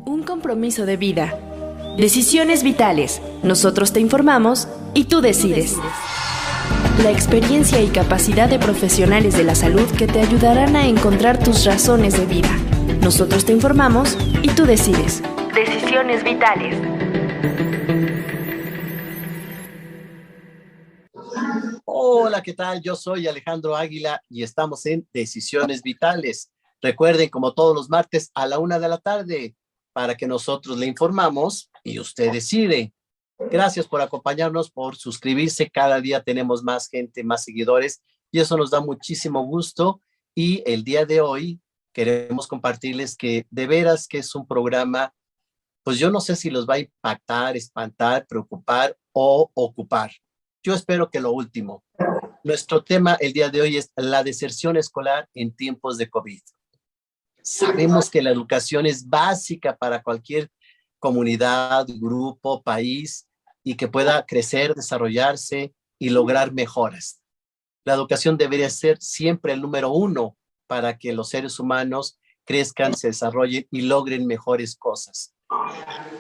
Un compromiso de vida. Decisiones vitales. Nosotros te informamos y tú decides. La experiencia y capacidad de profesionales de la salud que te ayudarán a encontrar tus razones de vida. Nosotros te informamos y tú decides. Decisiones vitales. Hola, ¿qué tal? Yo soy Alejandro Águila y estamos en Decisiones Vitales. Recuerden, como todos los martes a la 1 de la tarde, para que nosotros le informamos y usted decide. Gracias por acompañarnos, por suscribirse. Cada día tenemos más gente, más seguidores y eso nos da muchísimo gusto. Y el día de hoy queremos compartirles que de veras que es un programa, pues yo no sé si los va a impactar, espantar, preocupar o ocupar. Yo espero que lo último. Nuestro tema el día de hoy es la deserción escolar en tiempos de COVID. Sabemos que la educación es básica para cualquier comunidad, grupo, país y que pueda crecer, desarrollarse y lograr mejoras. La educación debería ser siempre el número uno para que los seres humanos crezcan, se desarrollen y logren mejores cosas.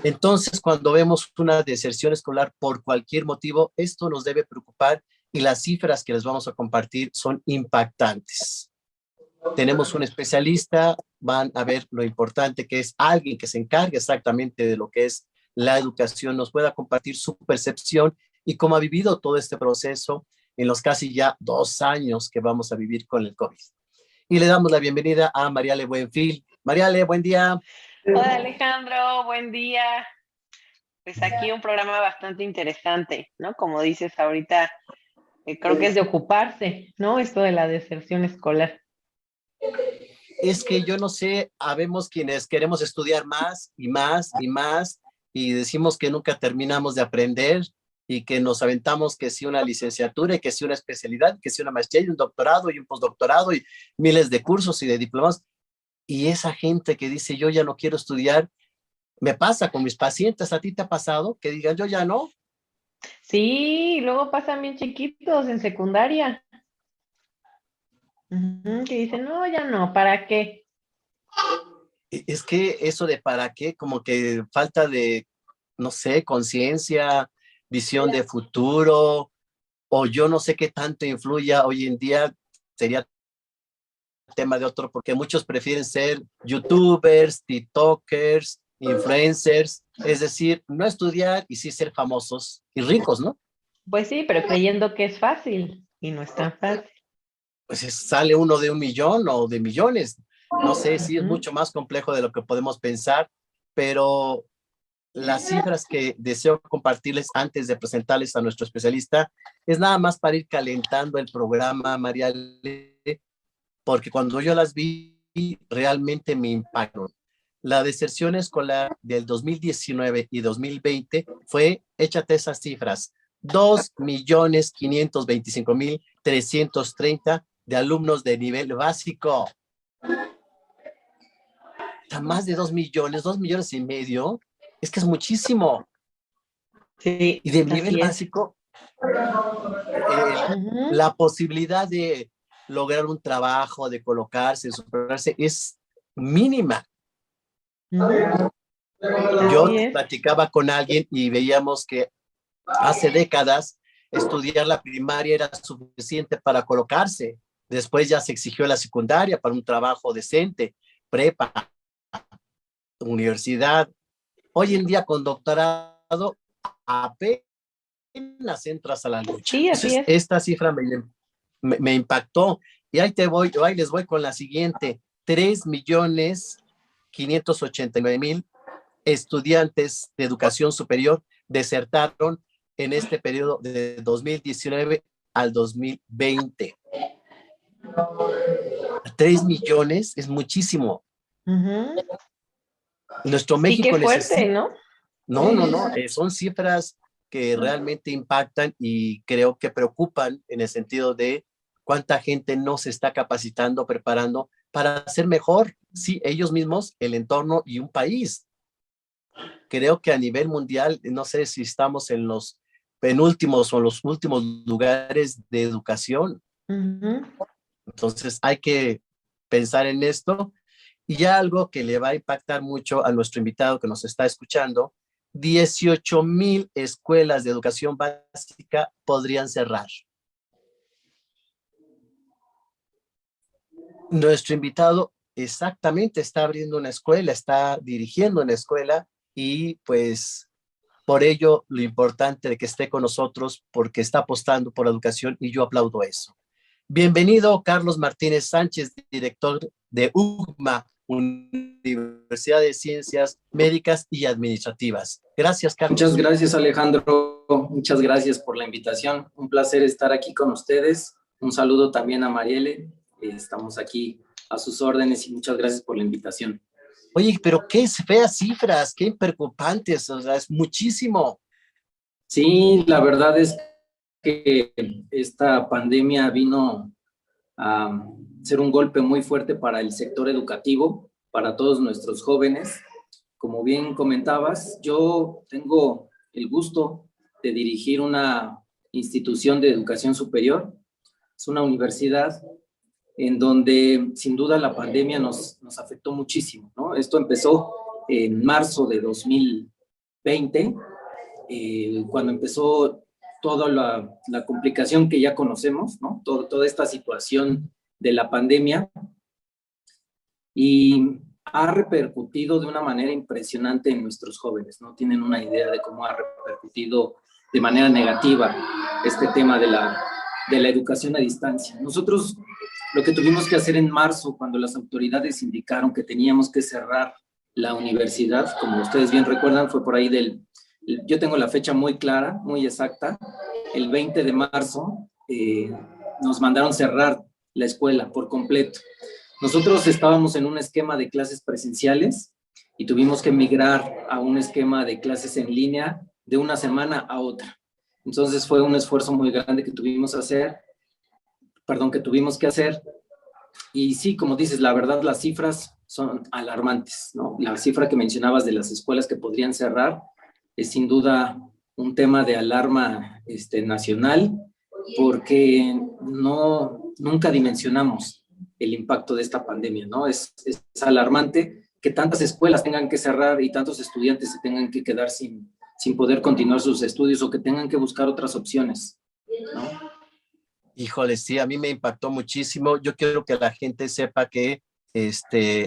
Entonces, cuando vemos una deserción escolar por cualquier motivo, esto nos debe preocupar y las cifras que les vamos a compartir son impactantes. Tenemos un especialista, van a ver lo importante que es alguien que se encargue exactamente de lo que es la educación, nos pueda compartir su percepción y cómo ha vivido todo este proceso en los casi ya 2 años que vamos a vivir con el COVID. Y le damos la bienvenida a Mariale Buenfil. Mariale, buen día. Hola Alejandro, buen día. Pues aquí un programa bastante interesante, ¿no? Como dices ahorita, creo que es de ocuparse, ¿no? Esto de la deserción escolar. Es que yo no sé, habemos quienes queremos estudiar más y más y más y decimos que nunca terminamos de aprender y que nos aventamos que sí una licenciatura y que sí una especialidad, que sí una maestría y un doctorado y un postdoctorado y miles de cursos y de diplomas. Y esa gente que dice yo ya no quiero estudiar, me pasa con mis pacientes. ¿A ti te ha pasado que digan yo ya no? Sí, luego pasan bien chiquitos en secundaria. Que dicen, no, ya no, ¿para qué? Es que eso de para qué, como que falta de, no sé, conciencia, visión de futuro, o yo no sé qué tanto influya hoy en día, sería tema de otro, porque muchos prefieren ser youtubers, tiktokers, influencers, es decir, no estudiar y sí ser famosos y ricos, ¿no? Pues sí, pero creyendo que es fácil y no es tan fácil. Pues sale uno de 1 millón o de millones, no sé, sí es mucho más complejo de lo que podemos pensar, pero las cifras que deseo compartirles antes de presentarles a nuestro especialista es nada más para ir calentando el programa, María, porque cuando yo las vi realmente me impactaron. La deserción escolar del 2019 y 2020 fue, échate esas cifras, 2.525.330 de alumnos de nivel básico. Está más de 2 millones, 2,5 millones. Es que es muchísimo. Sí, Y de nivel así es. básico, la posibilidad de lograr un trabajo, de colocarse, de superarse, es mínima. Yo platicaba con alguien y veíamos que hace décadas estudiar la primaria era suficiente para colocarse. Después ya se exigió la secundaria para un trabajo decente, prepa, universidad. Hoy en día con doctorado apenas entras a la lucha. Sí, así Entonces, es. esta cifra me impactó. Y ahí les voy con la siguiente. 3.589.000 estudiantes de educación superior desertaron en este periodo de 2019 al 2020. 3 millones es muchísimo. Nuestro Sí, México qué fuerte, necesita. ¿no? No, son cifras que realmente impactan y creo que preocupan en el sentido de cuánta gente no se está capacitando, preparando para hacer mejor, sí, ellos mismos, el entorno y un país. Creo que a nivel mundial, no sé si estamos en los penúltimos o los últimos lugares de educación. Entonces hay que pensar en esto Y algo que le va a impactar mucho a nuestro invitado que nos está escuchando, 18,000 escuelas de educación básica podrían cerrar. Nuestro invitado exactamente está abriendo una escuela, está dirigiendo una escuela y pues por ello lo importante de que esté con nosotros porque está apostando por la educación y yo aplaudo eso. Bienvenido, Carlos Martínez Sánchez, director de UCMA, Universidad de Ciencias Médicas y Administrativas. Gracias, Carlos. Muchas gracias, Alejandro. Muchas gracias por la invitación. Un placer estar aquí con ustedes. Un saludo también a Mariele. Estamos aquí a sus órdenes y muchas gracias por la invitación. Oye, pero qué feas cifras, qué preocupantes, o sea, es muchísimo. Sí, la verdad es que esta pandemia vino a ser un golpe muy fuerte para el sector educativo, para todos nuestros jóvenes. Como bien comentabas, yo tengo el gusto de dirigir una institución de educación superior. Es una universidad en donde sin duda la pandemia nos afectó muchísimo, ¿no? Esto empezó en marzo de 2020, cuando empezó toda la complicación que ya conocemos, ¿no? Toda esta situación de la pandemia, y ha repercutido de una manera impresionante en nuestros jóvenes. No tienen una idea de cómo ha repercutido de manera negativa este tema de la educación a distancia. Nosotros lo que tuvimos que hacer en marzo, cuando las autoridades indicaron que teníamos que cerrar la universidad, como ustedes bien recuerdan, fue por ahí yo tengo la fecha muy clara, muy exacta, el 20 de marzo nos mandaron cerrar la escuela por completo. Nosotros estábamos en un esquema de clases presenciales y tuvimos que migrar a un esquema de clases en línea de una semana a otra. Entonces fue un esfuerzo muy grande que tuvimos que hacer. Y sí, como dices, la verdad las cifras son alarmantes, ¿no? La cifra que mencionabas de las escuelas que podrían cerrar es sin duda un tema de alarma nacional, porque nunca dimensionamos el impacto de esta pandemia, ¿no? Es alarmante que tantas escuelas tengan que cerrar y tantos estudiantes se tengan que quedar sin poder continuar sus estudios o que tengan que buscar otras opciones, ¿no? Híjole, sí, a mí me impactó muchísimo. Yo quiero que la gente sepa que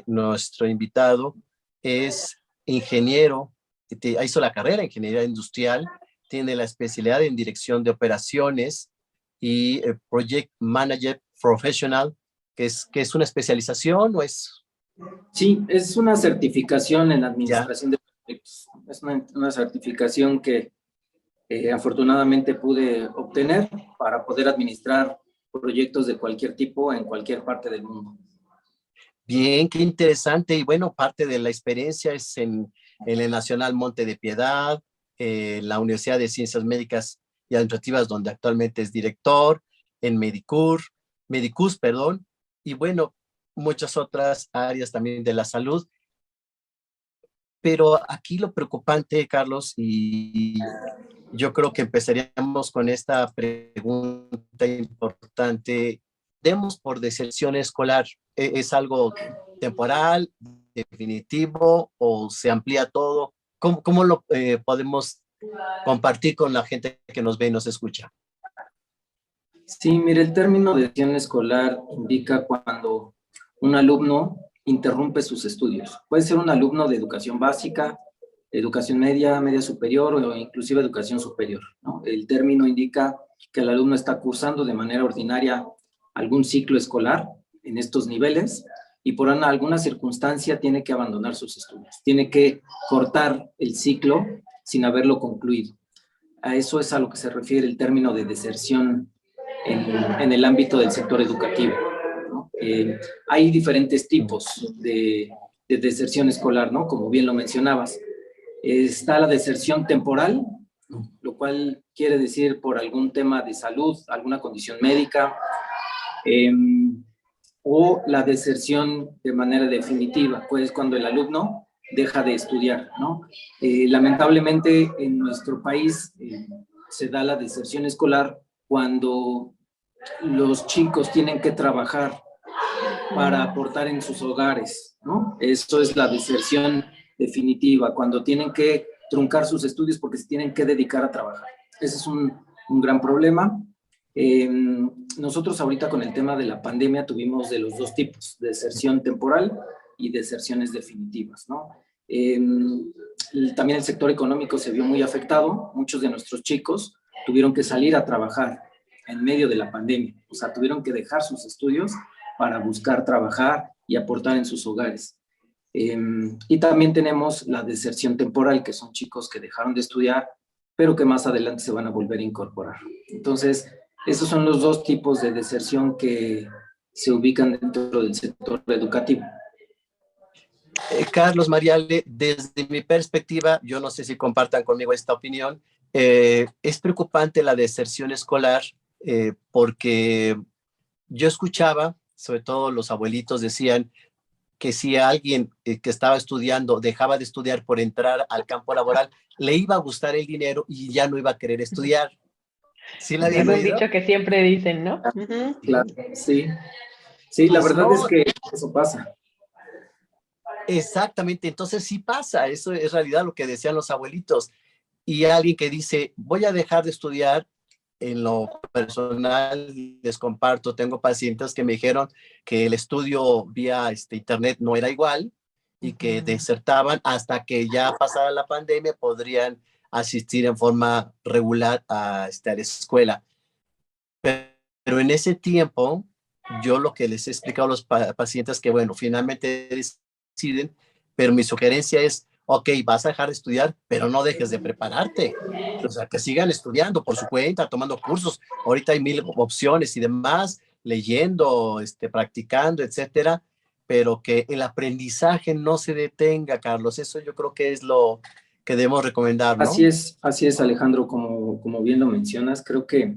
nuestro invitado es ingeniero, hizo la carrera en ingeniería industrial, tiene la especialidad en dirección de operaciones y Project Manager Professional, que es una especialización o es... Sí, es una certificación en administración de proyectos. Es una certificación que afortunadamente pude obtener para poder administrar proyectos de cualquier tipo en cualquier parte del mundo. Bien, qué interesante. Y bueno, parte de la experiencia es en el Nacional Monte de Piedad, la Universidad de Ciencias Médicas y Administrativas, donde actualmente es director, en Medicus, y bueno, muchas otras áreas también de la salud. Pero aquí lo preocupante, Carlos, y yo creo que empezaríamos con esta pregunta importante. ¿Demos por deserción escolar? ¿Es algo temporal, definitivo o se amplía todo? ¿Cómo lo podemos compartir con la gente que nos ve y nos escucha? Sí, mire, el término de deserción escolar indica cuando un alumno interrumpe sus estudios. Puede ser un alumno de educación básica, educación media, media superior o inclusive educación superior, ¿no? El término indica que el alumno está cursando de manera ordinaria algún ciclo escolar en estos niveles y por alguna circunstancia tiene que abandonar sus estudios, tiene que cortar el ciclo sin haberlo concluido. A eso es a lo que se refiere el término de deserción en el ámbito del sector educativo, ¿no? Hay diferentes tipos de deserción escolar, ¿no? Como bien lo mencionabas. Está la deserción temporal, lo cual quiere decir por algún tema de salud, alguna condición médica, o la deserción de manera definitiva, pues cuando el alumno deja de estudiar, ¿no? Lamentablemente en nuestro país se da la deserción escolar cuando los chicos tienen que trabajar para aportar en sus hogares, ¿no? Eso es la deserción definitiva, cuando tienen que truncar sus estudios porque se tienen que dedicar a trabajar. Ese es un gran problema. Nosotros ahorita con el tema de la pandemia tuvimos de los dos tipos, deserción temporal y deserciones definitivas, ¿no? También el sector económico se vio muy afectado. Muchos de nuestros chicos tuvieron que salir a trabajar en medio de la pandemia, o sea, tuvieron que dejar sus estudios para buscar trabajar y aportar en sus hogares. Y también tenemos la deserción temporal, que son chicos que dejaron de estudiar, pero que más adelante se van a volver a incorporar. Entonces, esos son los dos tipos de deserción que se ubican dentro del sector educativo. Carlos, Mariale, desde mi perspectiva, yo no sé si compartan conmigo esta opinión, es preocupante la deserción escolar porque yo escuchaba, sobre todo los abuelitos decían que si alguien que estaba estudiando dejaba de estudiar por entrar al campo laboral, le iba a gustar el dinero y ya no iba a querer estudiar. ¿Sí la habían Es un oído? dicho que siempre dicen, ¿no? Claro, sí. Sí, la verdad es que eso pasa. Exactamente, entonces sí pasa, eso es realidad lo que decían los abuelitos. Y alguien que dice, voy a dejar de estudiar, en lo personal les comparto, tengo pacientes que me dijeron que el estudio vía internet no era igual y que desertaban hasta que ya pasara la pandemia, podrían asistir en forma regular a la escuela. Pero en ese tiempo, yo lo que les he explicado a los pacientes que, bueno, finalmente deciden, pero mi sugerencia es, ok, vas a dejar de estudiar, pero no dejes de prepararte. O sea, que sigan estudiando por su cuenta, tomando cursos. Ahorita hay 1000 opciones y demás, leyendo, practicando, etcétera, pero que el aprendizaje no se detenga, Carlos. Eso yo creo que es lo que debemos recomendar, ¿no? Así es, Alejandro, como bien lo mencionas, creo que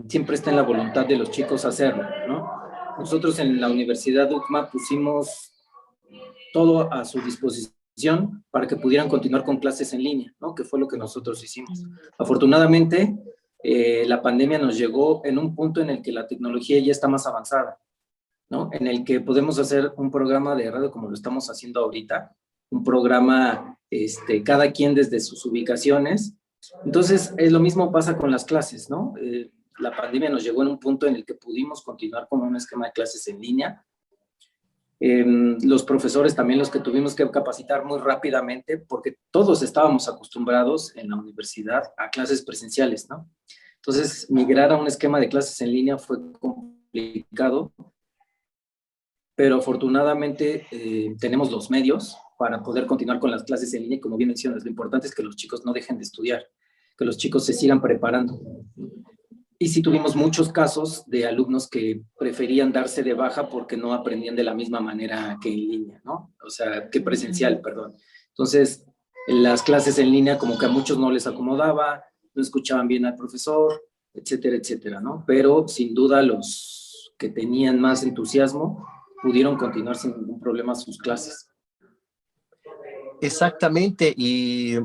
siempre está en la voluntad de los chicos hacerlo, ¿no? Nosotros en la Universidad UCMA pusimos todo a su disposición para que pudieran continuar con clases en línea, ¿no? Que fue lo que nosotros hicimos. Afortunadamente, la pandemia nos llegó en un punto en el que la tecnología ya está más avanzada, ¿no? En el que podemos hacer un programa de radio como lo estamos haciendo ahorita, un programa, cada quien desde sus ubicaciones. Entonces, lo mismo pasa con las clases, ¿no? La pandemia nos llegó en un punto en el que pudimos continuar con un esquema de clases en línea. Los profesores también los que tuvimos que capacitar muy rápidamente porque todos estábamos acostumbrados en la universidad a clases presenciales, ¿no? Entonces, migrar a un esquema de clases en línea fue complicado, pero afortunadamente tenemos los medios para poder continuar con las clases en línea y como bien mencionas, lo importante es que los chicos no dejen de estudiar, que los chicos se sigan preparando. Y sí tuvimos muchos casos de alumnos que preferían darse de baja porque no aprendían de la misma manera que en línea, ¿no? O sea, que presencial, perdón. Entonces, las clases en línea como que a muchos no les acomodaba, no escuchaban bien al profesor, etcétera, etcétera, ¿no? Pero sin duda los que tenían más entusiasmo pudieron continuar sin ningún problema sus clases. Exactamente, y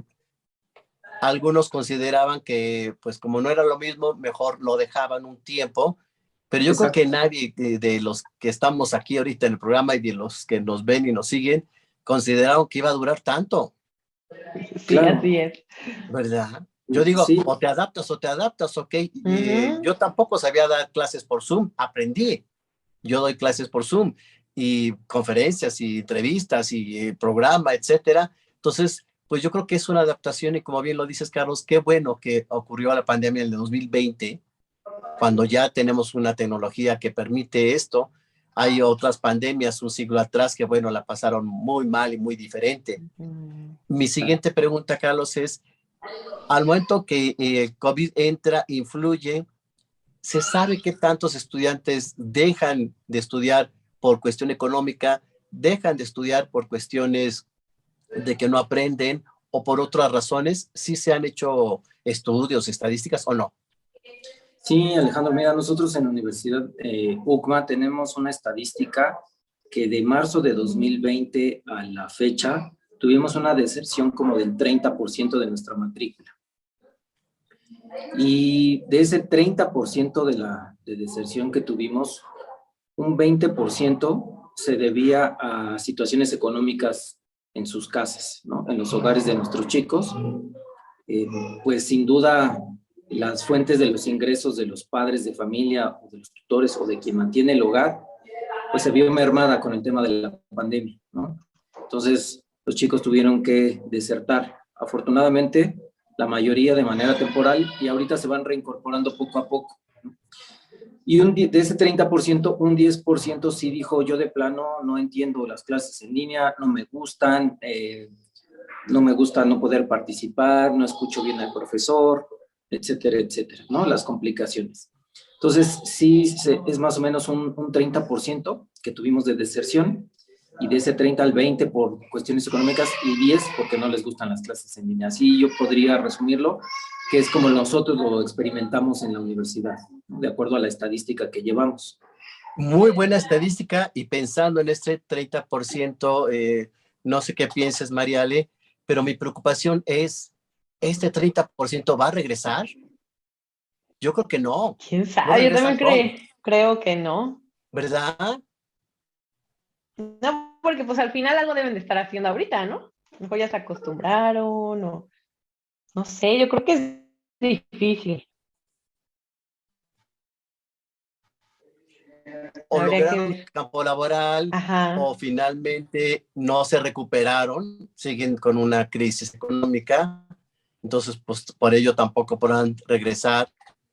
algunos consideraban que, pues como no era lo mismo, mejor lo dejaban un tiempo, pero yo Exacto. creo que nadie de los que estamos aquí ahorita en el programa y de los que nos ven y nos siguen, consideraron que iba a durar tanto. Sí, Claro. así es. ¿Verdad? Yo digo, Sí. o te adaptas, ok. Yo tampoco sabía dar clases por Zoom, aprendí. Yo doy clases por Zoom y conferencias y entrevistas y programa, etcétera. Entonces, pues yo creo que es una adaptación y como bien lo dices, Carlos, qué bueno que ocurrió la pandemia en el 2020, cuando ya tenemos una tecnología que permite esto. Hay otras pandemias un siglo atrás que, bueno, la pasaron muy mal y muy diferente. Mi siguiente pregunta, Carlos, es, al momento que el COVID entra, influye, ¿se sabe qué tantos estudiantes dejan de estudiar por cuestión económica, dejan de estudiar por cuestiones de que no aprenden o por otras razones? ¿Sí se han hecho estudios, estadísticas o no? Sí, Alejandro, mira, nosotros en la Universidad UCMA tenemos una estadística que de marzo de 2020 a la fecha tuvimos una deserción como del 30% de nuestra matrícula. Y de ese 30% de deserción que tuvimos, un 20% se debía a situaciones económicas en sus casas, ¿no? En los hogares de nuestros chicos. Pues sin duda las fuentes de los ingresos de los padres de familia o de los tutores o de quien mantiene el hogar, pues se vio mermada con el tema de la pandemia, ¿no? Entonces los chicos tuvieron que desertar. Afortunadamente, la mayoría de manera temporal, y ahorita se van reincorporando poco a poco, ¿no? Y de ese 30%, un 10% sí dijo, yo de plano no entiendo las clases en línea, no me gustan, no me gusta no poder participar, no escucho bien al profesor, etcétera, etcétera, ¿no? Las complicaciones. Entonces, sí, es más o menos un 30% que tuvimos de deserción, y de ese 30 al 20 por cuestiones económicas y 10 porque no les gustan las clases en línea. Así yo podría resumirlo, que es como nosotros lo experimentamos en la universidad, ¿no? De acuerdo a la estadística que llevamos. Muy buena estadística, y pensando en este 30%, no sé qué pienses, Mariale, pero mi preocupación es, ¿este 30% va a regresar? Yo creo que no. ¿Quién No sabe? Yo regresan también todos, creo que no. ¿verdad? No, porque pues al final algo deben de estar haciendo ahorita, ¿no? A lo mejor ya se acostumbraron o no sé, yo creo que es difícil. O Habría que lograron ver. campo laboral, Ajá. o finalmente no se recuperaron, siguen con una crisis económica, entonces pues por ello tampoco podrán regresar.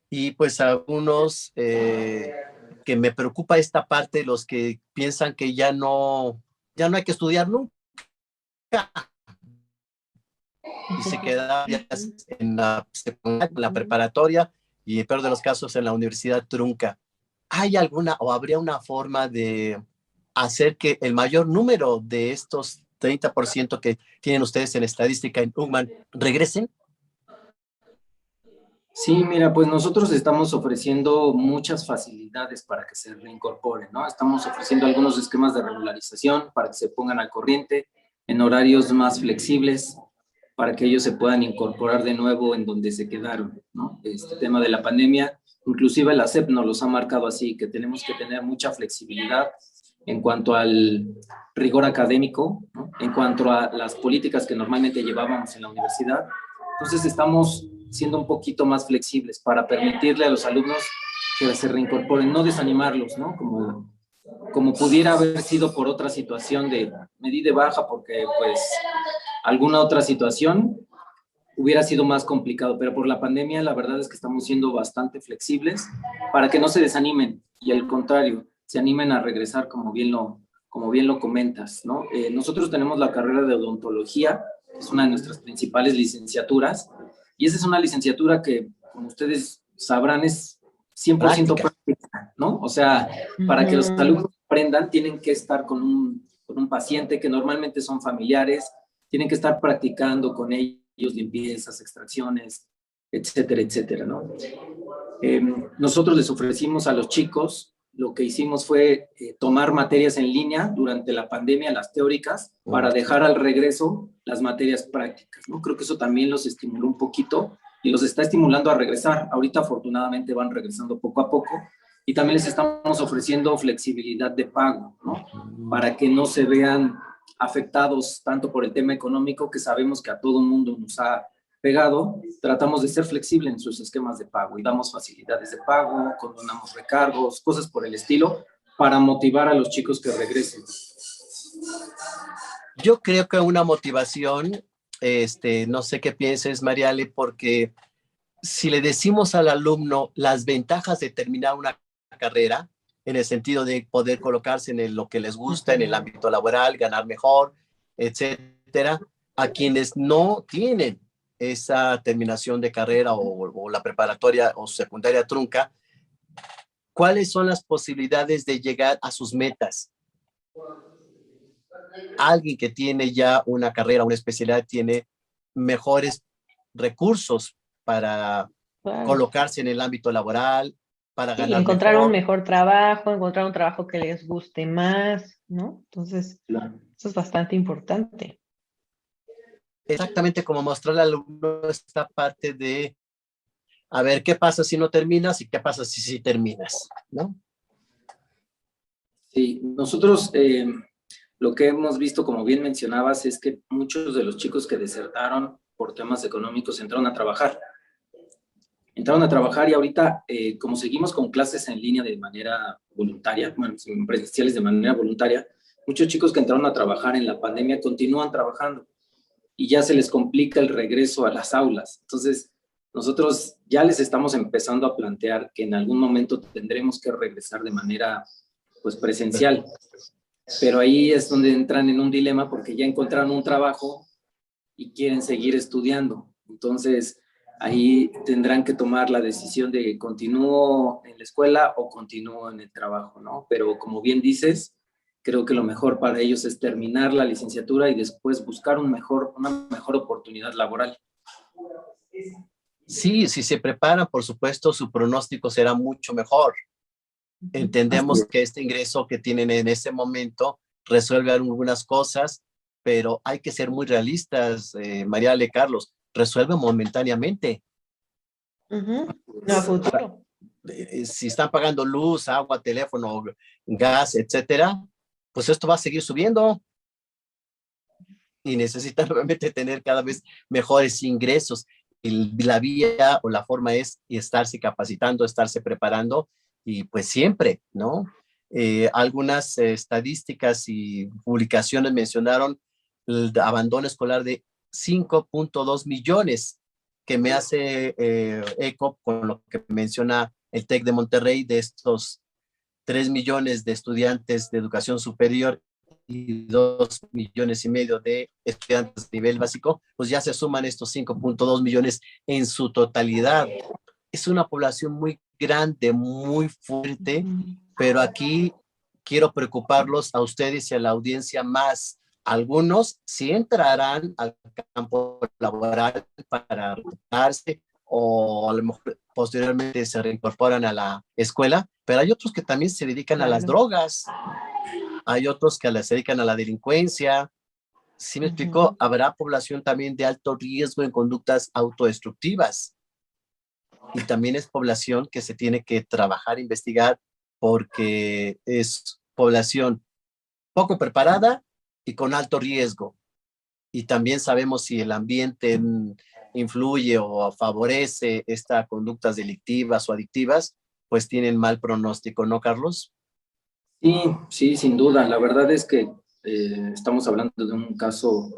Y pues algunos, que me preocupa esta parte, los que piensan que ya no hay que estudiar nunca, y se queda ya en la secundaria, en la preparatoria, y en el peor de los casos en la universidad trunca. ¿Hay alguna o habría una forma de hacer que el mayor número de estos 30% que tienen ustedes en estadística en Human regresen? Sí, mira, pues nosotros estamos ofreciendo muchas facilidades para que se reincorporen, ¿no? Estamos ofreciendo algunos esquemas de regularización para que se pongan al corriente en horarios más flexibles, para que ellos se puedan incorporar de nuevo en donde se quedaron, ¿no? Este tema de la pandemia, inclusive la SEP nos los ha marcado así, que tenemos que tener mucha flexibilidad en cuanto al rigor académico, ¿no? En cuanto a las políticas que normalmente llevábamos en la universidad. Entonces estamos siendo un poquito más flexibles para permitirle a los alumnos que se reincorporen, no desanimarlos, ¿no? Como pudiera haber sido por otra situación de me di de baja porque pues alguna otra situación hubiera sido más complicado, pero por la pandemia la verdad es que estamos siendo bastante flexibles para que no se desanimen y al contrario, se animen a regresar como bien lo comentas, ¿no? Nosotros tenemos la carrera de odontología, es una de nuestras principales licenciaturas, y esa es una licenciatura que, como ustedes sabrán, es 100% práctica, ¿no? O sea, para que los alumnos aprendan, tienen que estar con un paciente que normalmente son familiares, tienen que estar practicando con ellos limpiezas, extracciones, etcétera, etcétera, ¿no? Nosotros les ofrecimos a los chicos, lo que hicimos fue tomar materias en línea durante la pandemia, las teóricas, para dejar al regreso las materias prácticas, ¿no? Creo que eso también los estimuló un poquito y los está estimulando a regresar. Ahorita afortunadamente van regresando poco a poco y también les estamos ofreciendo flexibilidad de pago, ¿no? Para que no se vean afectados tanto por el tema económico, que sabemos que a todo mundo nos ha pegado. Tratamos de ser flexibles en sus esquemas de pago y damos facilidades de pago, condonamos recargos, cosas por el estilo, para motivar a los chicos que regresen. Yo creo que una motivación, no sé qué pienses, Mariale, porque si le decimos al alumno las ventajas de terminar una carrera, en el sentido de poder colocarse en lo que les gusta, en el ámbito laboral, ganar mejor, etcétera, a quienes no tienen esa terminación de carrera o la preparatoria o secundaria trunca, ¿cuáles son las posibilidades de llegar a sus metas? Alguien que tiene ya una carrera, una especialidad, tiene mejores recursos para colocarse en el ámbito laboral, para Sí, ganar encontrar un mejor. mejor trabajo, encontrar un trabajo que les guste más, ¿no? Entonces, eso es bastante importante. Exactamente, como mostrarle al alumno esta parte de, a ver, ¿qué pasa si no terminas y qué pasa si sí terminas? ¿No? Sí, nosotros lo que hemos visto, como bien mencionabas, es que muchos de los chicos que desertaron por temas económicos entraron a trabajar. Entraron a trabajar y ahorita, como seguimos con clases en línea de manera voluntaria, bueno, presenciales de manera voluntaria, muchos chicos que entraron a trabajar en la pandemia continúan trabajando y ya se les complica el regreso a las aulas. Entonces, nosotros ya les estamos empezando a plantear que en algún momento tendremos que regresar de manera, pues, presencial. Pero ahí es donde entran en un dilema porque ya encontraron un trabajo y quieren seguir estudiando. Entonces, ahí tendrán que tomar la decisión de continúo en la escuela o continúo en el trabajo, ¿no? Pero como bien dices, creo que lo mejor para ellos es terminar la licenciatura y después buscar una mejor oportunidad laboral. Sí, si se preparan, por supuesto, su pronóstico será mucho mejor. Entendemos que este ingreso que tienen en este momento resuelve algunas cosas, pero hay que ser muy realistas, Mariale, Carlos, resuelve momentáneamente. No, a futuro. Si están pagando luz, agua, teléfono, gas, etcétera, pues esto va a seguir subiendo y necesitan nuevamente tener cada vez mejores ingresos. La vía o la forma es estarse capacitando, estarse preparando y pues siempre, ¿no? Algunas estadísticas y publicaciones mencionaron el abandono escolar de 5.2 millones, que me hace eco con lo que menciona el TEC de Monterrey, de estos 3 millones de estudiantes de educación superior y 2,5 millones de estudiantes de nivel básico, pues ya se suman estos 5.2 millones en su totalidad. Es una población muy grande, muy fuerte, pero aquí quiero preocuparlos a ustedes y a la audiencia más. Algunos sí entrarán al campo laboral para recuperarse o a lo mejor posteriormente se reincorporan a la escuela, pero hay otros que también se dedican a las drogas, hay otros que se dedican a la delincuencia. ¿Sí me explico? Habrá población también de alto riesgo en conductas autodestructivas. Y también es población que se tiene que trabajar, investigar, porque es población poco preparada y con alto riesgo. Y también sabemos si el ambiente influye o favorece estas conductas delictivas o adictivas, pues tienen mal pronóstico, ¿no, Carlos? Sí, sí, sin duda. La verdad es que estamos hablando de un caso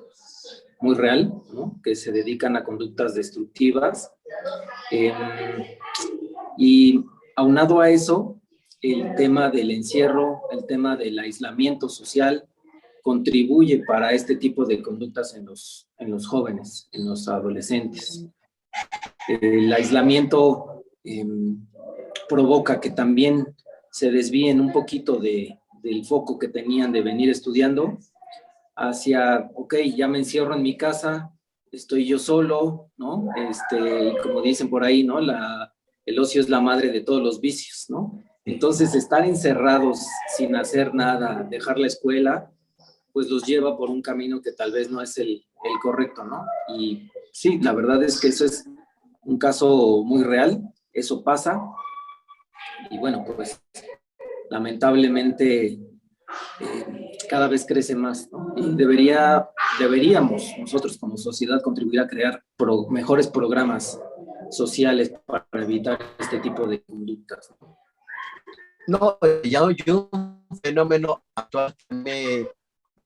muy real, ¿no? Que se dedican a conductas destructivas. Y aunado a eso, el tema del encierro, el tema del aislamiento social, contribuye para este tipo de conductas en los jóvenes, en los adolescentes. El aislamiento provoca que también se desvíen un poquito del foco que tenían de venir estudiando hacia, ok, ya me encierro en mi casa, estoy yo solo, ¿no? Y como dicen por ahí, ¿no? El ocio es la madre de todos los vicios, ¿no? Entonces, estar encerrados sin hacer nada, dejar la escuela, pues los lleva por un camino que tal vez no es el correcto, ¿no? Y sí, la verdad es que eso es un caso muy real, eso pasa, y bueno, pues lamentablemente cada vez crece más, ¿no? Y deberíamos nosotros como sociedad contribuir a crear mejores programas sociales para evitar este tipo de conductas. No, ya un fenómeno actual que me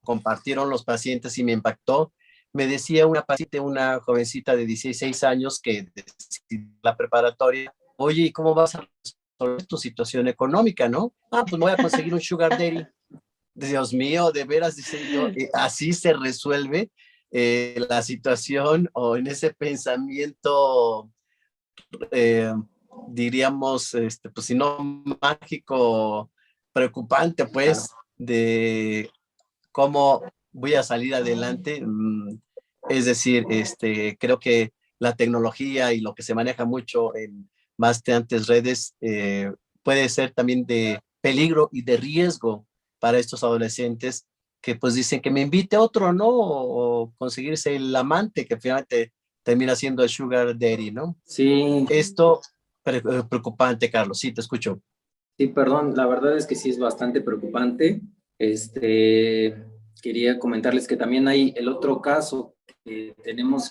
compartieron los pacientes y me impactó. Me decía una paciente, una jovencita de 16 años que decidió la preparatoria, oye, ¿y cómo vas a resolver tu situación económica, no? Ah, pues me voy a conseguir un sugar daddy. Dios mío, de veras, dice yo, así se resuelve la situación o en ese pensamiento, diríamos, pues si no mágico, preocupante, pues, de cómo voy a salir adelante. Es decir, creo que la tecnología y lo que se maneja mucho en bastantes redes puede ser también de peligro y de riesgo para estos adolescentes que pues dicen que me invite otro, ¿no? O conseguirse el amante que finalmente termina siendo el sugar daddy, ¿no? Sí. Esto preocupante, Carlos. Sí, te escucho. Sí, perdón, la verdad es que sí es bastante preocupante. Quería comentarles que también hay el otro caso que tenemos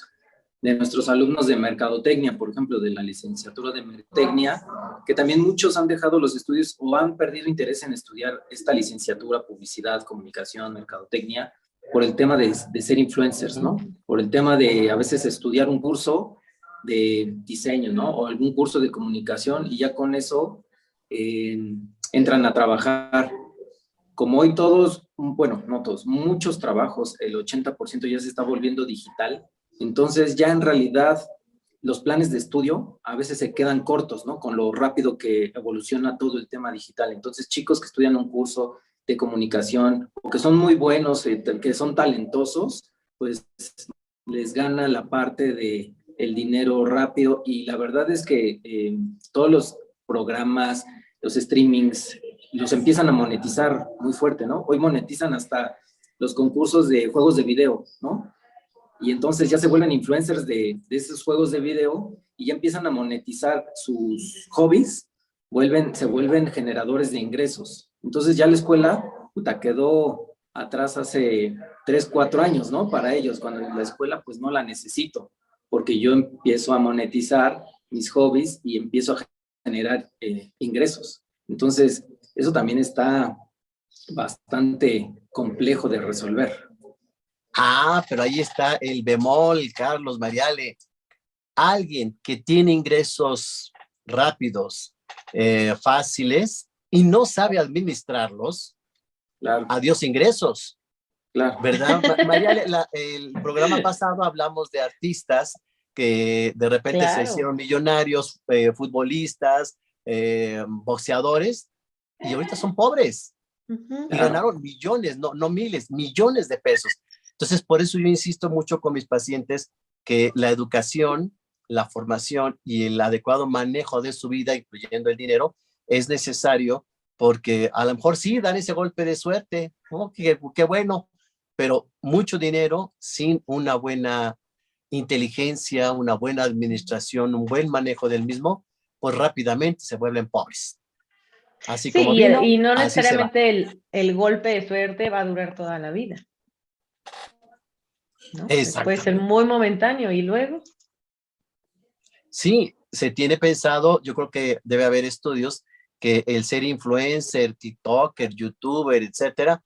de nuestros alumnos de mercadotecnia, por ejemplo, de la licenciatura de mercadotecnia, que también muchos han dejado los estudios o han perdido interés en estudiar esta licenciatura, publicidad, comunicación, mercadotecnia, por el tema de ser influencers, ¿no? Por el tema de a veces estudiar un curso de diseño, ¿no? O algún curso de comunicación y ya con eso entran a trabajar. Como hoy todos, bueno, no todos, muchos trabajos, el 80% ya se está volviendo digital, entonces ya en realidad los planes de estudio a veces se quedan cortos, ¿no? Con lo rápido que evoluciona todo el tema digital. Entonces, chicos que estudian un curso de comunicación o que son muy buenos, que son talentosos, pues les gana la parte de el dinero rápido y la verdad es que todos los programas, los streamings, los empiezan a monetizar muy fuerte, ¿no? Hoy monetizan hasta los concursos de juegos de video, ¿no? Y entonces ya se vuelven influencers de esos juegos de video y ya empiezan a monetizar sus hobbies, se vuelven generadores de ingresos. Entonces ya la escuela, puta, quedó atrás hace 3, 4 años, ¿no? Para ellos, cuando la escuela pues no la necesito, porque yo empiezo a monetizar mis hobbies y empiezo a generar ingresos. Entonces, eso también está bastante complejo de resolver. Ah, pero ahí está el bemol, Carlos Mariale. Alguien que tiene ingresos rápidos, fáciles, y no sabe administrarlos, Claro. Adiós ingresos. Claro. ¿Verdad? Mariale, el programa pasado hablamos de artistas que de repente se hicieron millonarios, futbolistas, boxeadores, y ahorita son pobres. Y ganaron millones, no miles, millones de pesos. Entonces, por eso yo insisto mucho con mis pacientes que la educación, la formación y el adecuado manejo de su vida, incluyendo el dinero, es necesario porque a lo mejor sí dan ese golpe de suerte, ¿no? Qué bueno, pero mucho dinero sin una buena inteligencia, una buena administración, un buen manejo del mismo, pues rápidamente se vuelven pobres. Así sí, como vino, y no así se va. necesariamente el golpe de suerte va a durar toda la vida, ¿no? Puede ser muy momentáneo y luego. Sí, se tiene pensado, yo creo que debe haber estudios que el ser influencer, TikToker, YouTuber, etcétera,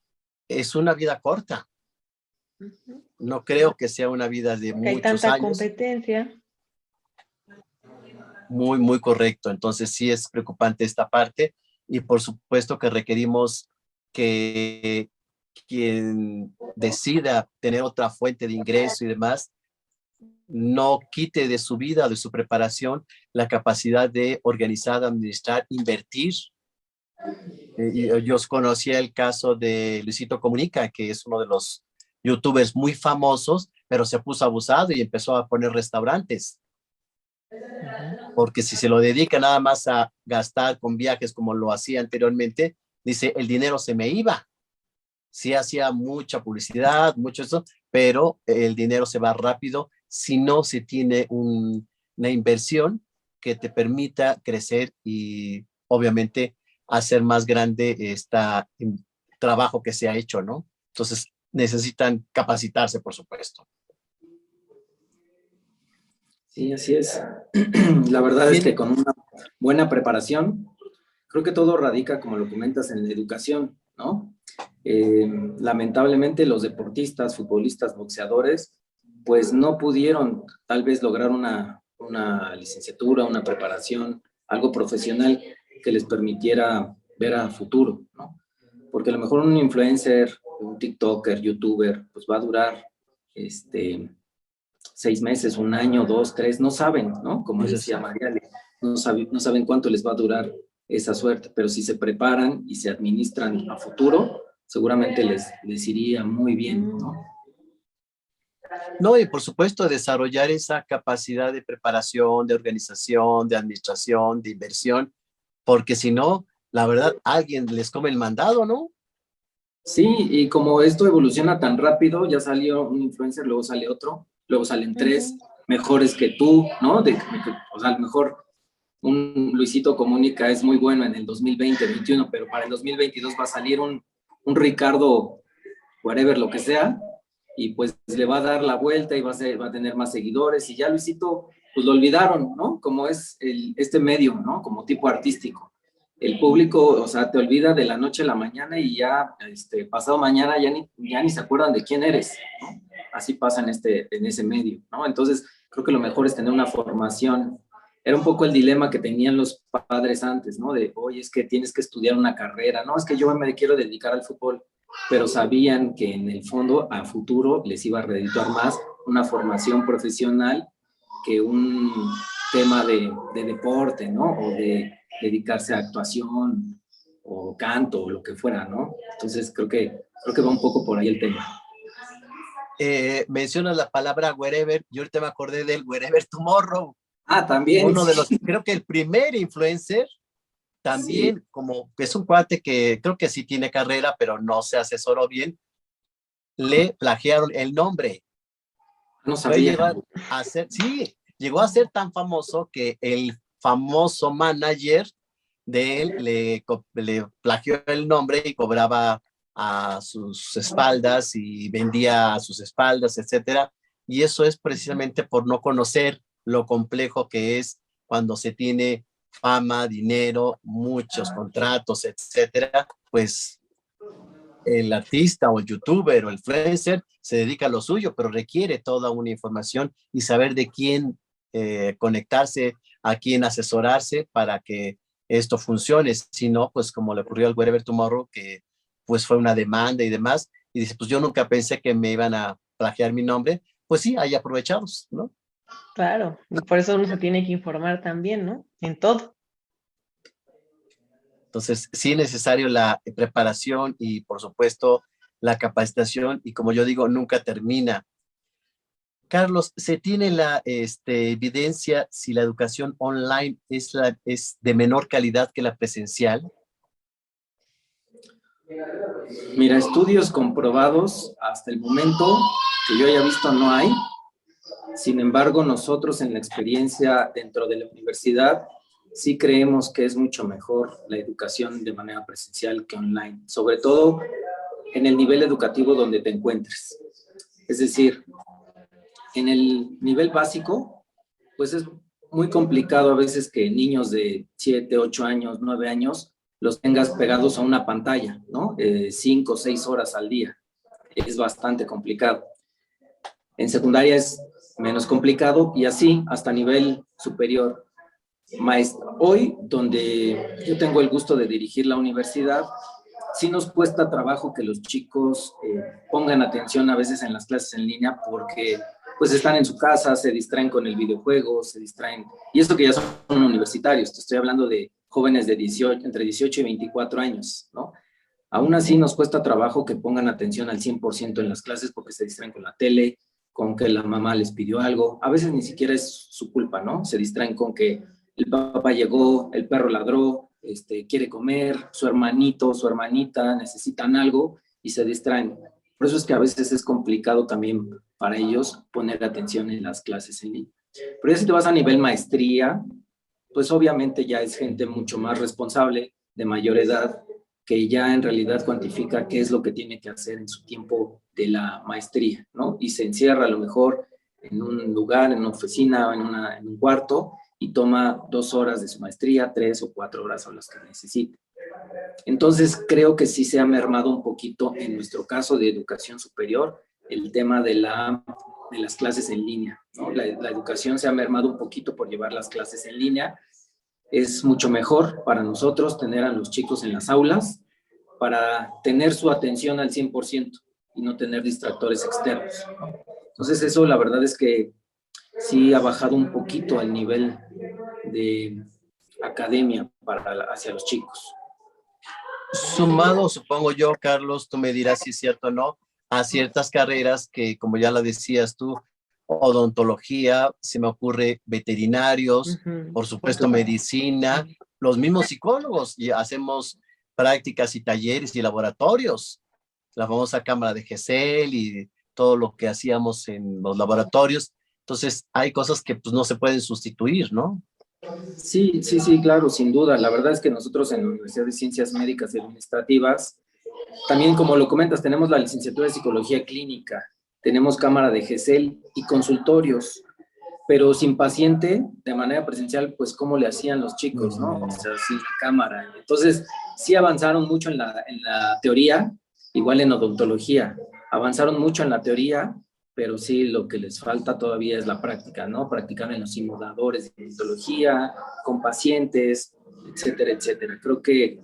es una vida corta. No creo que sea una vida de muchos años. Hay tanta competencia. Muy, muy correcto. Entonces sí es preocupante esta parte y por supuesto que requerimos que quien decida tener otra fuente de ingreso y demás, no quite de su vida, de su preparación, la capacidad de organizar, administrar, invertir. Yo conocía el caso de Luisito Comunica, que es uno de los youtubers muy famosos, pero se puso abusado y empezó a poner restaurantes. Porque si se lo dedica nada más a gastar con viajes como lo hacía anteriormente, dice, el dinero se me iba. Sí hacía mucha publicidad, mucho eso, pero el dinero se va rápido si no se tiene una inversión que te permita crecer y obviamente hacer más grande este trabajo que se ha hecho, ¿no? Entonces necesitan capacitarse, por supuesto. Sí, así es. La verdad es que con una buena preparación, creo que todo radica, como lo comentas, en la educación, ¿no? Lamentablemente los deportistas, futbolistas, boxeadores, pues no pudieron tal vez lograr una licenciatura, una preparación, algo profesional que les permitiera ver a futuro, ¿no? Porque a lo mejor un influencer, un TikToker, YouTuber, pues va a durar 6 meses, 1 año, 2, 3, no saben, ¿no? Como decía Mariale, no saben cuánto les va a durar esa suerte, pero si se preparan y se administran a futuro, seguramente les iría muy bien, ¿no? No, y por supuesto desarrollar esa capacidad de preparación, de organización, de administración, de inversión, porque si no, la verdad, alguien les come el mandado, ¿no? Sí, y como esto evoluciona tan rápido, ya salió un influencer, luego sale otro, luego salen 3 mejores que tú, ¿no? O sea, a lo mejor un Luisito Comunica es muy bueno en el 2020-21, pero para el 2022 va a salir un Ricardo, whatever, lo que sea, y pues le va a dar la vuelta y va a tener más seguidores, y ya Luisito, pues lo olvidaron, ¿no? Como es este medio, ¿no? Como tipo artístico. El público, o sea, te olvida de la noche a la mañana y ya, pasado mañana ya ni se acuerdan de quién eres, ¿no? Así pasa en ese medio, ¿no? Entonces, creo que lo mejor es tener una formación. Era un poco el dilema que tenían los padres antes, ¿no? De, oye, es que tienes que estudiar una carrera, no, es que yo me quiero dedicar al fútbol, pero sabían que en el fondo, a futuro, les iba a redituar más una formación profesional que un tema de deporte, ¿no? O de dedicarse a actuación o canto o lo que fuera, ¿no? Entonces creo que va un poco por ahí el tema. Mencionas la palabra wherever, yo ahorita me acordé del Wherever Tomorrow. Ah, también. Uno de los, creo que el primer influencer, también sí, como es un cuate que creo que sí tiene carrera, pero no se asesoró bien, le plagiaron el nombre. No sabía. Llegó a ser tan famoso que el famoso manager de él le plagió el nombre y cobraba a sus espaldas y vendía a sus espaldas, etcétera. Y eso es precisamente por no conocer lo complejo que es cuando se tiene fama, dinero, muchos contratos, etcétera. Pues el artista o el youtuber o el influencer se dedica a lo suyo, pero requiere toda una información y saber de quién conectarse, a quién asesorarse para que esto funcione. Si no, pues como le ocurrió al Wherever Tomorrow, que pues fue una demanda y demás, y dice, pues yo nunca pensé que me iban a plagiar mi nombre. Pues sí, hay aprovechados, ¿no? Claro, y por eso uno se tiene que informar también, ¿no? En todo. Entonces, sí es necesario la preparación y, por supuesto, la capacitación, y como yo digo, nunca termina. Carlos, ¿se tiene la evidencia si la educación online es de menor calidad que la presencial? Mira, estudios comprobados hasta el momento que yo haya visto no hay. Sin embargo, nosotros en la experiencia dentro de la universidad sí creemos que es mucho mejor la educación de manera presencial que online, sobre todo en el nivel educativo donde te encuentres. Es decir, en el nivel básico, pues es muy complicado a veces que niños de 7, 8 años, 9 años, los tengas pegados a una pantalla, ¿no? 5 o 6 horas al día. Es bastante complicado. En secundaria es menos complicado y así hasta nivel superior. Hoy, donde yo tengo el gusto de dirigir la universidad, sí nos cuesta trabajo que los chicos pongan atención a veces en las clases en línea porque pues están en su casa, se distraen con el videojuego, se distraen, y esto que ya son universitarios, te estoy hablando de jóvenes de entre 18 y 24 años, ¿no? Aún así nos cuesta trabajo que pongan atención al 100% en las clases porque se distraen con la tele, con que la mamá les pidió algo, a veces ni siquiera es su culpa, ¿no? Se distraen con que el papá llegó, el perro ladró, quiere comer, su hermanito, su hermanita necesitan algo y se distraen. Por eso es que a veces es complicado también para ellos poner atención en las clases en línea. Pero ya si te vas a nivel maestría, pues obviamente ya es gente mucho más responsable, de mayor edad, que ya en realidad cuantifica qué es lo que tiene que hacer en su tiempo de la maestría, ¿no? Y se encierra a lo mejor en un lugar, en una oficina, en un cuarto, y toma 2 horas de su maestría, 3 o 4 horas son las que necesite. Entonces, creo que sí se ha mermado un poquito, en nuestro caso de educación superior, el tema de las clases en línea, ¿no? La educación se ha mermado un poquito por llevar las clases en línea. Es mucho mejor para nosotros tener a los chicos en las aulas para tener su atención al 100% y no tener distractores externos, ¿no? Entonces, eso la verdad es que sí ha bajado un poquito el nivel de academia hacia los chicos. Sumado, supongo yo, Carlos, tú me dirás si es cierto o no, a ciertas carreras que, como ya lo decías tú, odontología, se me ocurre veterinarios, por supuesto medicina, los mismos psicólogos, y hacemos prácticas y talleres y laboratorios, la famosa cámara de Gesell y todo lo que hacíamos en los laboratorios. Entonces hay cosas que pues no se pueden sustituir, ¿no? Sí, sí, sí, claro, sin duda. La verdad es que nosotros en la Universidad de Ciencias Médicas y Administrativas, también como lo comentas, tenemos la licenciatura de Psicología Clínica, tenemos cámara de GESEL y consultorios, pero sin paciente, de manera presencial, pues cómo le hacían los chicos, ¿no? O sea, sin la cámara. Entonces, sí avanzaron mucho en la teoría, igual en odontología, avanzaron mucho en la teoría, pero sí lo que les falta todavía es la práctica, ¿no? Practicar en los simuladores de odontología, con pacientes, etcétera, etcétera. Creo que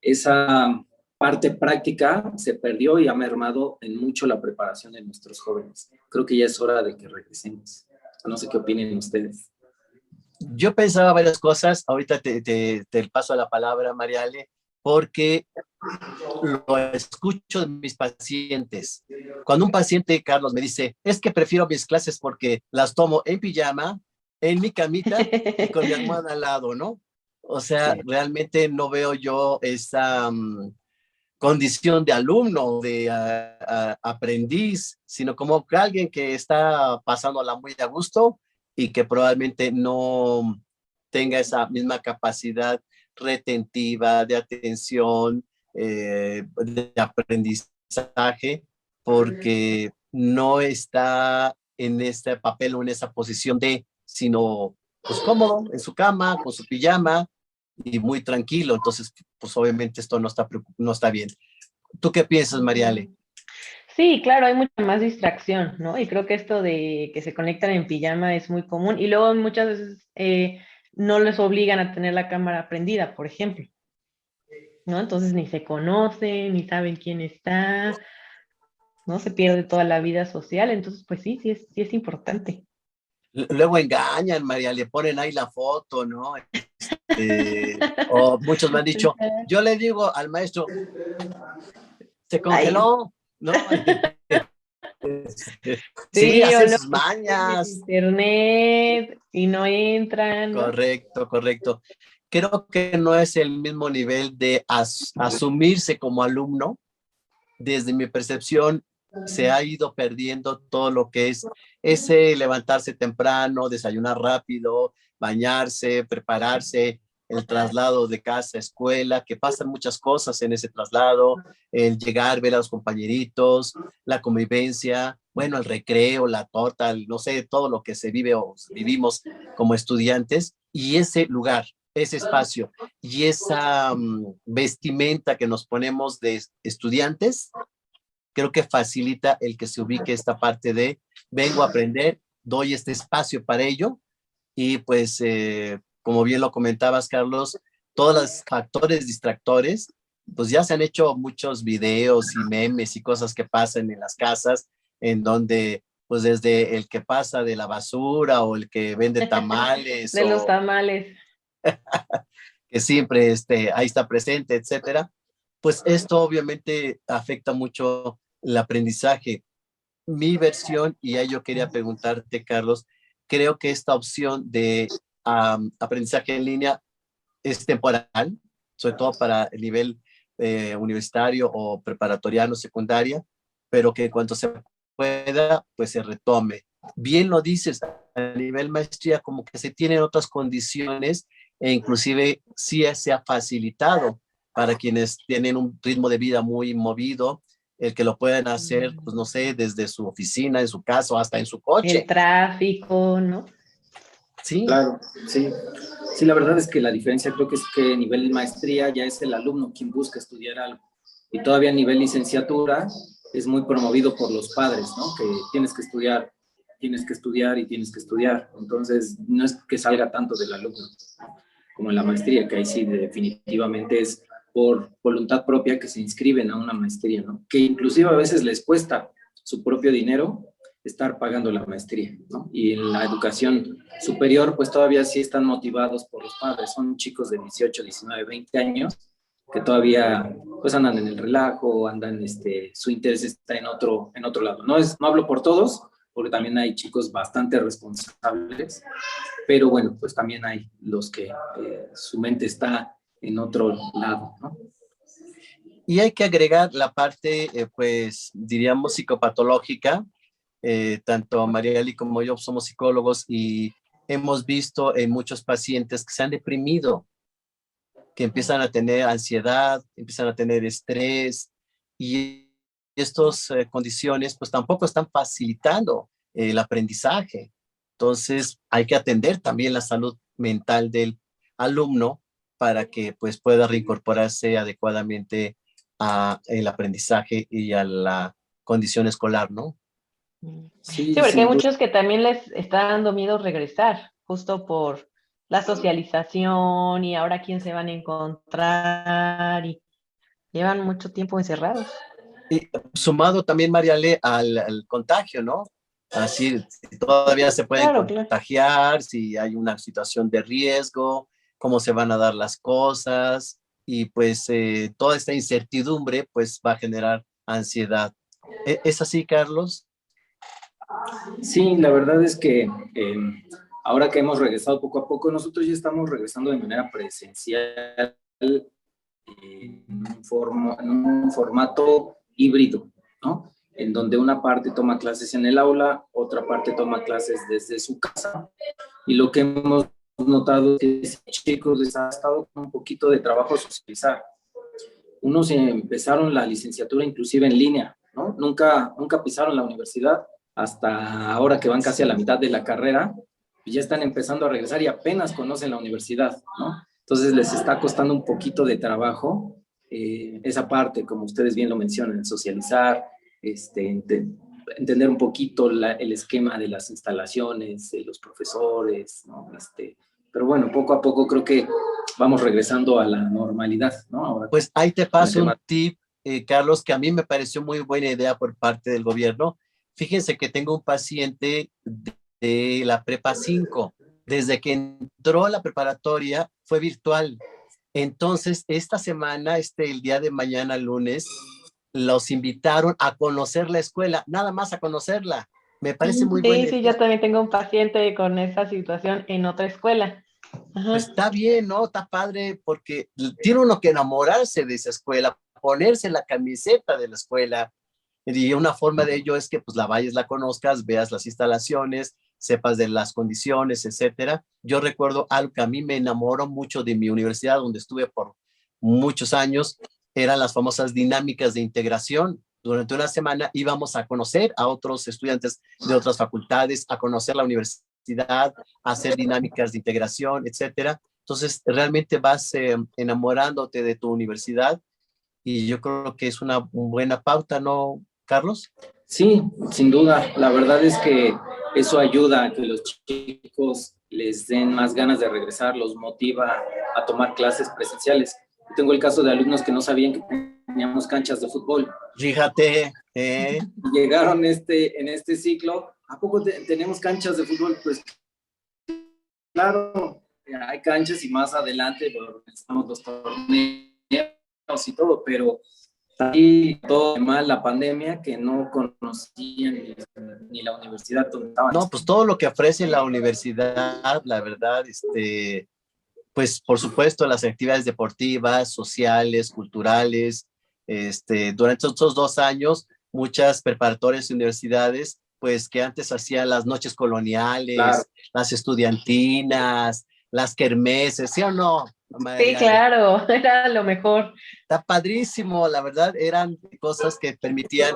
esa parte práctica se perdió y ha mermado en mucho la preparación de nuestros jóvenes. Creo que ya es hora de que regresemos. No sé qué opinen ustedes. Yo pensaba varias cosas, ahorita te paso la palabra, Mariale, porque lo escucho de mis pacientes. Cuando un paciente, Carlos, me dice, es que prefiero mis clases porque las tomo en pijama, en mi camita y con mi almohada al lado, ¿no? O sea, Sí. realmente no veo yo esa condición de alumno, de aprendiz, sino como que alguien que está pasándola muy a gusto y que probablemente no tenga esa misma capacidad retentiva, de atención, de aprendizaje, porque no está en este papel o en esa posición de, sino pues cómodo, en su cama, con su pijama y muy tranquilo. Entonces, pues obviamente esto no está bien. ¿Tú qué piensas, Mariale? Sí, claro, hay mucha más distracción, ¿no? Y creo que esto de que se conectan en pijama es muy común y luego muchas veces no les obligan a tener la cámara prendida, por ejemplo, ¿no? Entonces ni se conocen, ni saben quién está, ¿no? Se pierde toda la vida social, entonces pues sí, sí es importante. Luego engañan, María, le ponen ahí la foto, ¿no? O muchos me han dicho, yo le digo al maestro, se Ay, congeló, ¿no? Sí, sí, o hacen luego sus están en mañas. internet y no entran, ¿no? Correcto, correcto. Creo que no es el mismo nivel de asumirse como alumno. Desde mi percepción, se ha ido perdiendo todo lo que es ese levantarse temprano, desayunar rápido, bañarse, prepararse, el traslado de casa a escuela, que pasan muchas cosas en ese traslado, el llegar, ver a los compañeritos, la convivencia, bueno, el recreo, la torta, no sé, todo lo que se vive o vivimos como estudiantes y ese lugar, ese espacio y esa vestimenta que nos ponemos de estudiantes, creo que facilita el que se ubique esta parte de vengo a aprender, doy este espacio para ello y pues como bien lo comentabas, Carlos, todos los factores distractores, pues ya se han hecho muchos videos y memes y cosas que pasan en las casas en donde pues desde el que pasa de la basura o el que vende tamales De los o tamales. que siempre ahí está presente, etcétera, pues esto obviamente afecta mucho el aprendizaje. Mi versión, y ahí yo quería preguntarte, Carlos, creo que esta opción de aprendizaje en línea es temporal, sobre todo para el nivel universitario o preparatoriano, secundaria, pero que cuando se pueda, pues se retome. Bien lo dices, a nivel maestría como que se tienen otras condiciones e inclusive sí se ha facilitado para quienes tienen un ritmo de vida muy movido, el que lo puedan hacer, pues no sé, desde su oficina, en su casa o hasta en su El coche. tráfico, ¿no? Sí, Claro, sí. Sí, la verdad es que la diferencia creo que es que a nivel de maestría ya es el alumno quien busca estudiar algo. Y todavía a nivel licenciatura es muy promovido por los padres, ¿no? Que tienes que estudiar, tienes que estudiar y tienes que estudiar. Entonces, no es que salga tanto del alumno como en la maestría, que ahí sí definitivamente es por voluntad propia que se inscriben a una maestría, ¿no? Que inclusive a veces les cuesta su propio dinero estar pagando la maestría, ¿no? Y en la educación superior, pues todavía sí están motivados por los padres, son chicos de 18, 19, 20 años que todavía pues andan en el relajo, andan, su interés está en otro lado. No hablo por todos, porque también hay chicos bastante responsables, pero bueno, pues también hay los que su mente está en otro lado, ¿no? y hay que agregar la parte, pues diríamos, psicopatológica. Tanto Marieli como yo somos psicólogos y hemos visto en muchos pacientes que se han deprimido, que empiezan a tener ansiedad, empiezan a tener estrés, y estas condiciones pues tampoco están facilitando el aprendizaje. Entonces hay que atender también la salud mental del alumno para que pues pueda reincorporarse adecuadamente a el aprendizaje y a la condición escolar, ¿no? Sí, Sí, porque hay sin duda. muchos que también les está dando miedo regresar, justo por la socialización y ahora quién se van a encontrar y llevan mucho tiempo encerrados. Y sumado también, Mariale, al contagio, ¿no? Así todavía se pueden Claro, claro. contagiar, si hay una situación de riesgo, cómo se van a dar las cosas, y pues toda esta incertidumbre pues va a generar ansiedad. ¿Es así, Carlos? Sí, la verdad es que ahora que hemos regresado poco a poco, nosotros ya estamos regresando de manera presencial en un formato híbrido, ¿no? En donde una parte toma clases en el aula, otra parte toma clases desde su casa. Y lo que hemos notado es que chicos les ha estado un poquito de trabajo socializar. Unos empezaron la licenciatura inclusive en línea, ¿no? Nunca pisaron la universidad hasta ahora que van casi a la mitad de la carrera, y ya están empezando a regresar y apenas conocen la universidad, ¿no? Entonces les está costando un poquito de trabajo esa parte, como ustedes bien lo mencionan, socializar, entender un poquito el esquema de las instalaciones, de los profesores, ¿no? Pero bueno, poco a poco creo que vamos regresando a la normalidad, ¿no? Ahora Pues ahí te con el paso un tema. tip, Carlos, que a mí me pareció muy buena idea por parte del gobierno. Fíjense que tengo un paciente de la prepa 5. Desde que entró a la preparatoria fue virtual. Entonces, esta semana, el día de mañana, lunes, los invitaron a conocer la escuela, nada más a conocerla. Me parece muy buena Sí, sí, yo idea. también tengo un paciente con esa situación en otra escuela. Pues Ajá. está bien, ¿no? Está padre porque tiene uno que enamorarse de esa escuela, ponerse la camiseta de la escuela. Y una forma de ello es que pues la vayas, la conozcas, veas las instalaciones, sepas de las condiciones, etcétera. Yo recuerdo algo que a mí me enamoró mucho de mi universidad, donde estuve por muchos años, eran las famosas dinámicas de integración. Durante una semana íbamos a conocer a otros estudiantes de otras facultades, a conocer la universidad, a hacer dinámicas de integración, etcétera. Entonces, realmente vas enamorándote de tu universidad, y yo creo que es una buena pauta, ¿no, Carlos? Sí, sin duda. La verdad es que eso ayuda a que los chicos les den más ganas de regresar, los motiva a tomar clases presenciales. Tengo el caso de alumnos que no sabían que teníamos canchas de fútbol. Fíjate, Llegaron en este ciclo, ¿a poco tenemos canchas de fútbol? Pues claro, hay canchas y más adelante estamos los torneos y todo, pero y todo mal la pandemia que no conocían ni la universidad donde estaban. no, pues todo lo que ofrece la universidad, la verdad, pues por supuesto las actividades deportivas, sociales, culturales, durante estos 2 años, muchas preparatorias y universidades, pues que antes hacían las noches Claro. coloniales, las estudiantinas, las kermeses, ¿sí o no, Sí, Mariale? claro, era lo mejor. Está padrísimo, la verdad, eran cosas que permitían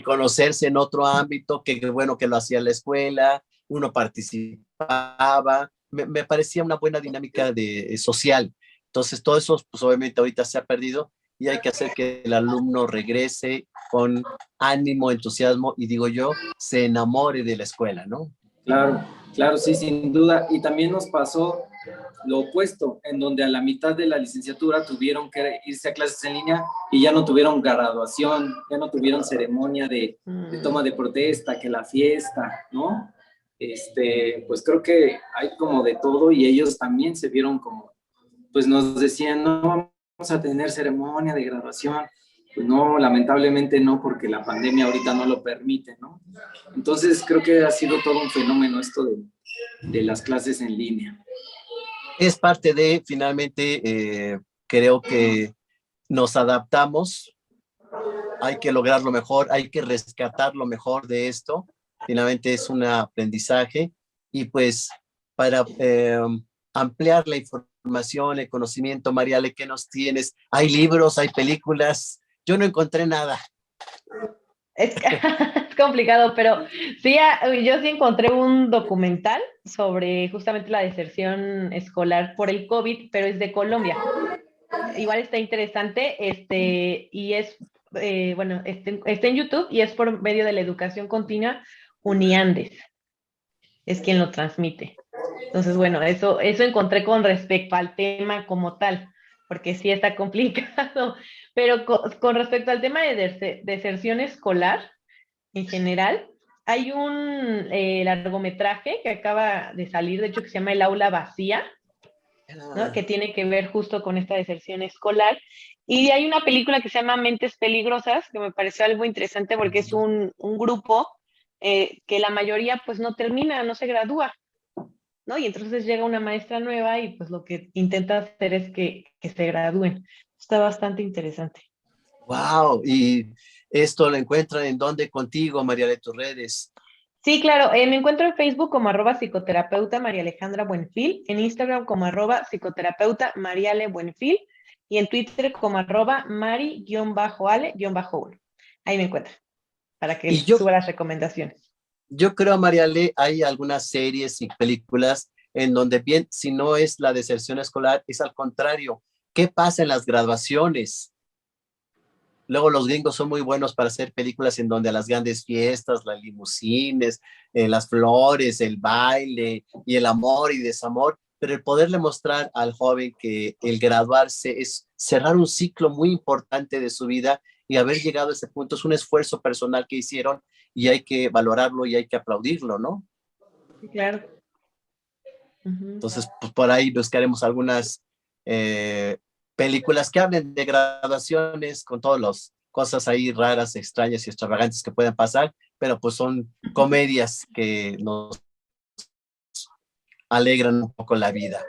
conocerse en otro ámbito, que bueno que lo hacía la escuela, uno participaba, me parecía una buena dinámica social. Entonces, todo eso, pues obviamente ahorita se ha perdido, y hay que hacer que el alumno regrese con ánimo, entusiasmo, y digo yo, se enamore de la escuela, ¿no? Claro, claro, sí, sin duda. Y también nos pasó lo opuesto, en donde a la mitad de la licenciatura tuvieron que irse a clases en línea y ya no tuvieron graduación, ya no tuvieron ceremonia de toma de protesta, que la fiesta, ¿no? Pues creo que hay como de todo, y ellos también se vieron como, pues nos decían, no vamos a tener ceremonia de graduación. Pues no, lamentablemente no, porque la pandemia ahorita no lo permite, ¿no? Entonces creo que ha sido todo un fenómeno esto de las clases en línea. Es parte de, finalmente, creo que nos adaptamos, hay que lograr lo mejor, hay que rescatar lo mejor de esto. Finalmente es un aprendizaje, y pues para ampliar la información, el conocimiento. Mariale, ¿qué nos tienes? ¿Hay libros, hay películas? Yo no encontré nada. Es, es complicado, pero sí, yo sí encontré un documental sobre justamente la deserción escolar por el COVID, pero es de Colombia. Igual está interesante, y es, bueno, está en YouTube y es por medio de la educación continua Uniandes, es quien lo transmite. Entonces, bueno, eso encontré con respecto al tema como tal, porque sí está complicado, pero con respecto al tema de deserción escolar en general, hay un largometraje que acaba de salir, de hecho, que se llama El aula vacía, ¿no? Que tiene que ver justo con esta deserción escolar. Y hay una película que se llama Mentes Peligrosas, que me pareció algo interesante porque es un grupo que la mayoría pues no termina, no se gradúa, ¿no? Y entonces llega una maestra nueva y pues lo que intenta hacer es que se gradúen. Está bastante interesante. Wow, y esto lo encuentran en dónde contigo, María de tus redes. Sí, claro, me encuentro en Facebook como @psicoterapeuta María Alejandra Buenfil, en Instagram como @psicoterapeuta Mariale Buenfil y en Twitter como @mari_ale_1. Ahí me encuentran para que Y yo, suba las recomendaciones. yo creo, Mariale, hay algunas series y películas en donde bien, si no es la deserción escolar, es al contrario. ¿Qué pasa en las graduaciones? Luego los gringos son muy buenos para hacer películas en donde a las grandes fiestas, las limusines, las flores, el baile y el amor y desamor, pero el poderle mostrar al joven que el graduarse es cerrar un ciclo muy importante de su vida y haber llegado a ese punto es un esfuerzo personal que hicieron y hay que valorarlo y hay que aplaudirlo, ¿no? Sí, claro. Entonces, pues por ahí buscaremos algunas eh, películas que hablen de graduaciones con todas las cosas ahí raras, extrañas y extravagantes que puedan pasar, pero pues son comedias que nos alegran un poco la vida.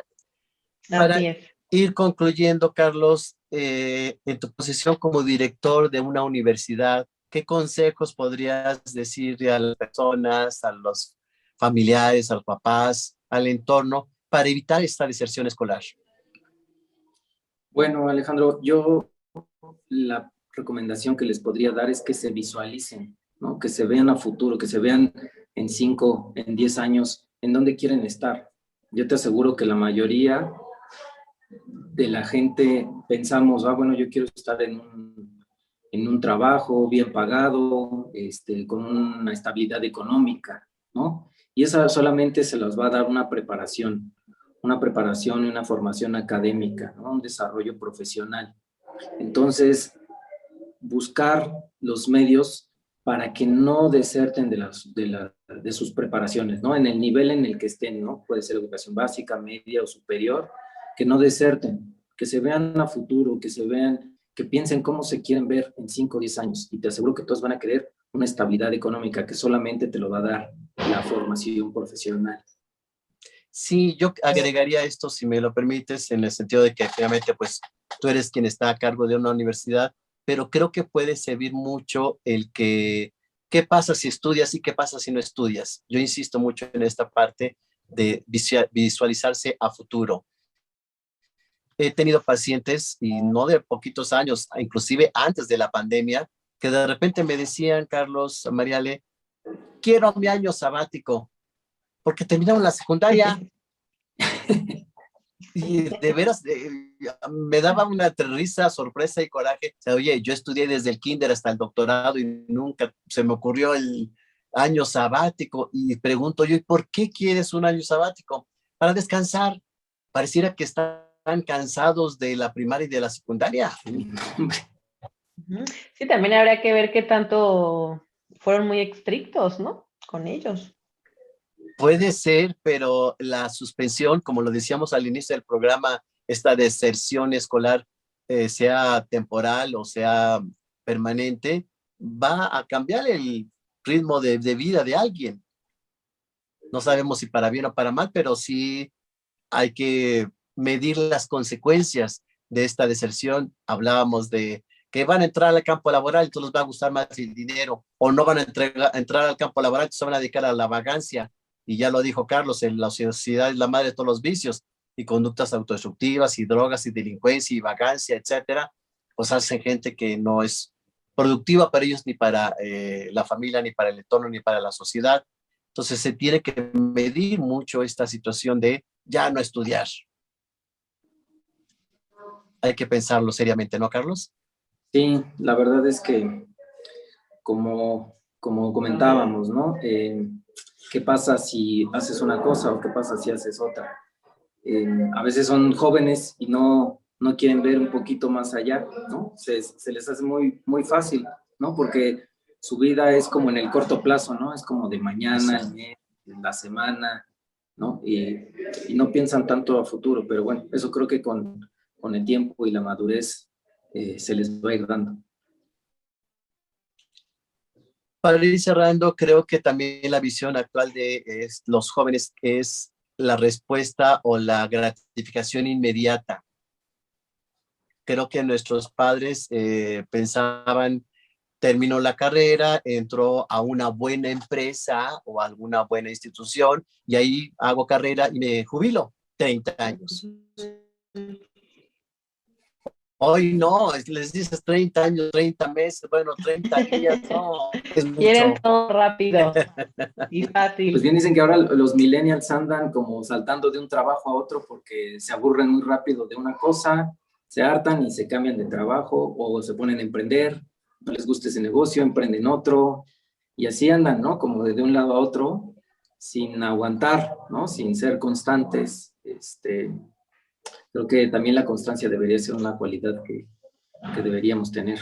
Para Así es. ir concluyendo, Carlos, en tu posición como director de una universidad, ¿qué consejos podrías decirle a las personas, a los familiares, a los papás, al entorno, para evitar esta deserción escolar? Bueno, Alejandro, yo la recomendación que les podría dar es que se visualicen, ¿no? Que se vean a futuro, que se vean en 5, en 10 años, en dónde quieren estar. Yo te aseguro que la mayoría de la gente pensamos, bueno, yo quiero estar en un trabajo bien pagado, con una estabilidad económica, ¿no? Y esa solamente se las va a dar una preparación y una formación académica, ¿no? Un desarrollo profesional. Entonces, buscar los medios para que no deserten de sus preparaciones, ¿no? En el nivel en el que estén, ¿no? Puede ser educación básica, media o superior, que no deserten, que se vean a futuro, que piensen cómo se quieren ver en 5 o 10 años. Y te aseguro que todos van a querer una estabilidad económica que solamente te lo va a dar la formación profesional. Sí, yo agregaría esto, si me lo permites, en el sentido de que efectivamente, pues, tú eres quien está a cargo de una universidad, pero creo que puede servir mucho el que, ¿qué pasa si estudias y qué pasa si no estudias? Yo insisto mucho en esta parte de visualizarse a futuro. He tenido pacientes, y no de poquitos años, inclusive antes de la pandemia, que de repente me decían, Carlos, Mariale, quiero mi año sabático, porque terminaron la secundaria. Y de veras, me daba una risa, sorpresa y coraje. O sea, oye, yo estudié desde el kinder hasta el doctorado y nunca se me ocurrió el año sabático. Y pregunto yo, ¿y por qué quieres un año sabático? Para descansar. Pareciera que están cansados de la primaria y de la secundaria. Sí, también habrá que ver qué tanto fueron muy estrictos, ¿no? Con ellos. Puede ser, pero la suspensión, como lo decíamos al inicio del programa, esta deserción escolar, sea temporal o sea permanente, va a cambiar el ritmo de vida de alguien. No sabemos si para bien o para mal, pero sí hay que medir las consecuencias de esta deserción. Hablábamos de que van a entrar al campo laboral, entonces les va a gustar más el dinero, o no van a entrar al campo laboral, entonces se van a dedicar a la vagancia. y ya lo dijo Carlos, en la sociedad es la madre de todos los vicios, y conductas autodestructivas, y drogas, y delincuencia, y vagancia, etcétera, pues hacen gente que no es productiva para ellos, ni para la familia, ni para el entorno, ni para la sociedad. Entonces se tiene que medir mucho esta situación de ya no estudiar. Hay que pensarlo seriamente, ¿no, Carlos? Sí, la verdad es que como comentábamos, ¿no? ¿Qué pasa si haces una cosa o qué pasa si haces otra? A veces son jóvenes y no quieren ver un poquito más allá, ¿no? Se les hace muy fácil, ¿no? Porque su vida es como en el corto plazo, ¿no? Es como de mañana, el mes, la semana, ¿no? Y no piensan tanto a futuro, pero bueno, eso creo que con el tiempo y la madurez se les va a ir dando. Para ir cerrando, creo que también la visión actual de los jóvenes es la respuesta o la gratificación inmediata. Creo que nuestros padres pensaban, terminó la carrera, entró a una buena empresa o a alguna buena institución y ahí hago carrera y me jubilo, 30 años. Hoy no, les dices 30 años, 30 meses, bueno, 30 días, no, es mucho. Quieren todo rápido y fácil. Pues bien dicen que ahora los millennials andan como saltando de un trabajo a otro porque se aburren muy rápido de una cosa, se hartan y se cambian de trabajo o se ponen a emprender, no les gusta ese negocio, emprenden otro y así andan, ¿no? Como de un lado a otro sin aguantar, ¿no? Sin ser constantes. Creo que también la constancia debería ser una cualidad que deberíamos tener.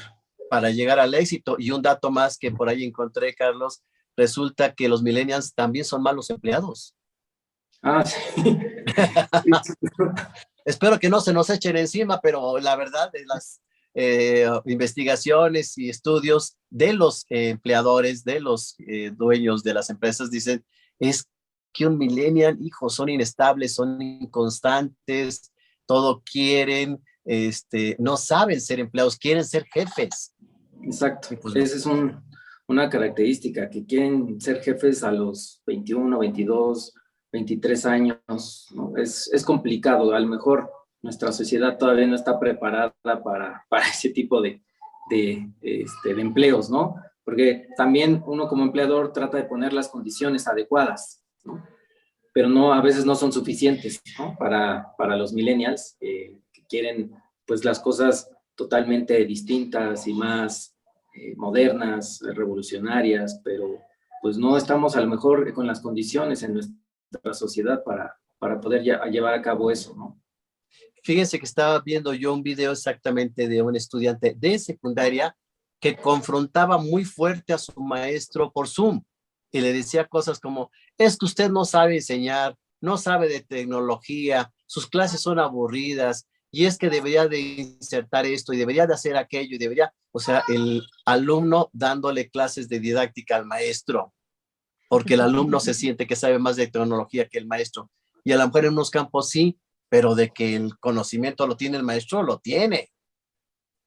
Para llegar al éxito. Y un dato más que por ahí encontré, Carlos, resulta que los millennials también son malos empleados. Ah, sí. Espero que no se nos echen encima, pero la verdad de las investigaciones y estudios de los empleadores, de los dueños de las empresas, dicen, es que un millennial, hijo, son inestables, son inconstantes, todo quieren, no saben ser empleados, quieren ser jefes. Exacto, pues, esa es una característica, que quieren ser jefes a los 21, 22, 23 años, ¿no? Es complicado, a lo mejor nuestra sociedad todavía no está preparada para ese tipo de empleos, ¿no? Porque también uno como empleador trata de poner las condiciones adecuadas, ¿no? Pero no, a veces no son suficientes, ¿no? Para los millennials que quieren pues las cosas totalmente distintas y más modernas, revolucionarias, pero pues no estamos a lo mejor con las condiciones en nuestra sociedad para poder llevar a cabo eso, ¿no? Fíjense que estaba viendo yo un video exactamente de un estudiante de secundaria que confrontaba muy fuerte a su maestro por Zoom y le decía cosas como, es que usted no sabe enseñar, no sabe de tecnología, sus clases son aburridas, y es que debería de insertar esto y debería de hacer aquello y debería, o sea, el alumno dándole clases de didáctica al maestro, porque el alumno se siente que sabe más de tecnología que el maestro. Y a lo mejor en unos campos sí, pero de que el conocimiento lo tiene el maestro, lo tiene.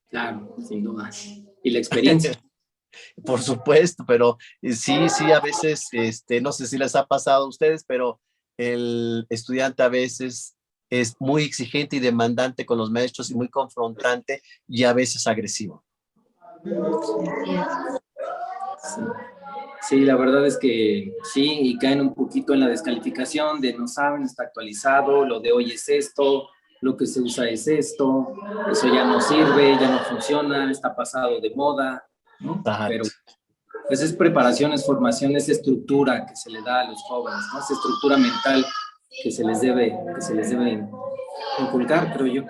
Claro, sin duda. Y la experiencia. Por supuesto, pero sí, a veces, no sé si les ha pasado a ustedes, pero el estudiante a veces es muy exigente y demandante con los maestros y muy confrontante y a veces agresivo. Sí. Sí, la verdad es que sí, y caen un poquito en la descalificación de no saben, está actualizado, lo de hoy es esto, lo que se usa es esto, eso ya no sirve, ya no funciona, está pasado de moda, ¿no? Pero pues es preparación, es formación, es estructura que se le da a los jóvenes, ¿no? Es estructura mental que se les debe inculcar, creo yo.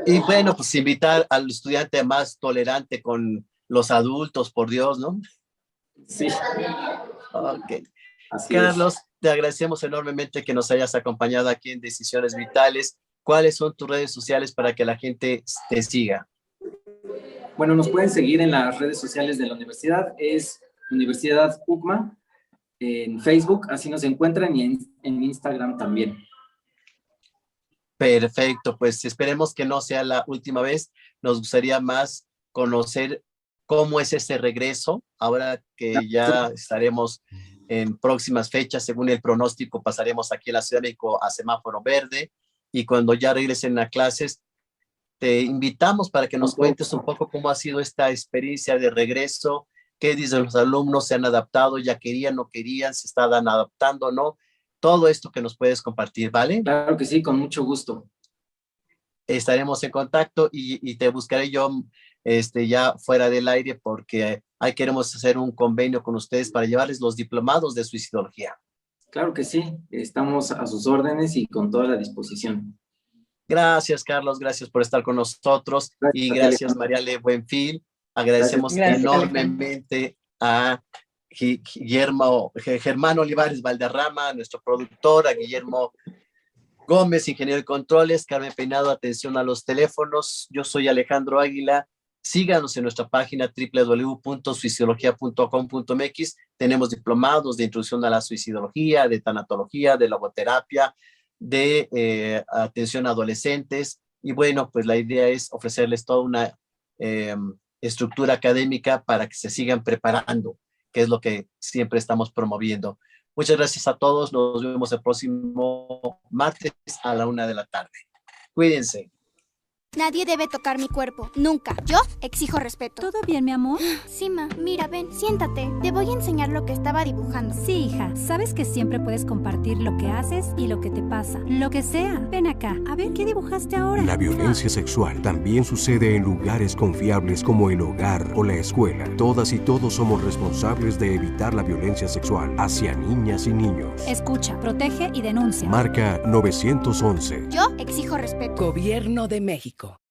Y bueno, pues invitar al estudiante más tolerante con los adultos, por Dios, ¿no? Sí. Ok. Así Carlos, es. te agradecemos enormemente que nos hayas acompañado aquí en Decisiones Vitales. ¿Cuáles son tus redes sociales para que la gente te siga? Bueno, nos pueden seguir en las redes sociales de la universidad, es Universidad UCMA, en Facebook, así nos encuentran, y en Instagram también. Perfecto, pues esperemos que no sea la última vez. Nos gustaría más conocer cómo es ese regreso, ahora que ya estaremos en próximas fechas, según el pronóstico, pasaremos aquí en la Ciudad de México a semáforo verde, y cuando ya regresen a clases, te invitamos para que nos cuentes un poco cómo ha sido esta experiencia de regreso, qué dicen los alumnos, se han adaptado, ya querían, no querían, se estaban adaptando, ¿no? Todo esto que nos puedes compartir, ¿vale? Claro que sí, con mucho gusto. Estaremos en contacto y te buscaré yo ya fuera del aire, porque ahí queremos hacer un convenio con ustedes para llevarles los diplomados de suicidología. Claro que sí, estamos a sus órdenes y con toda la disposición. Gracias, Carlos, gracias por estar con nosotros, y gracias, Mariale Buenfil. Agradecemos enormemente a Germán Olivares Valderrama, nuestro productor, a Guillermo Gómez, ingeniero de controles, Carmen Peinado, atención a los teléfonos. Yo soy Alejandro Águila. Síganos en nuestra página www.suicidología.com.mx. Tenemos diplomados de introducción a la suicidología, de tanatología, de logoterapia, de atención a adolescentes. Y bueno, pues la idea es ofrecerles toda una estructura académica para que se sigan preparando, que es lo que siempre estamos promoviendo. Muchas gracias a todos. Nos vemos el próximo martes a la 1 de la tarde. Cuídense. Nadie debe tocar mi cuerpo, nunca. Yo exijo respeto. ¿Todo bien, mi amor? Sí, ma. Mira, ven, siéntate. Te voy a enseñar lo que estaba dibujando. Sí, hija. Sabes que siempre puedes compartir lo que haces y lo que te pasa. Lo que sea. Ven acá. A ver, ¿qué dibujaste ahora? La violencia sexual también sucede en lugares confiables como el hogar o la escuela. Todas y todos somos responsables de evitar la violencia sexual hacia niñas y niños. Escucha, protege y denuncia. Marca 911. Yo exijo respeto. Gobierno de México.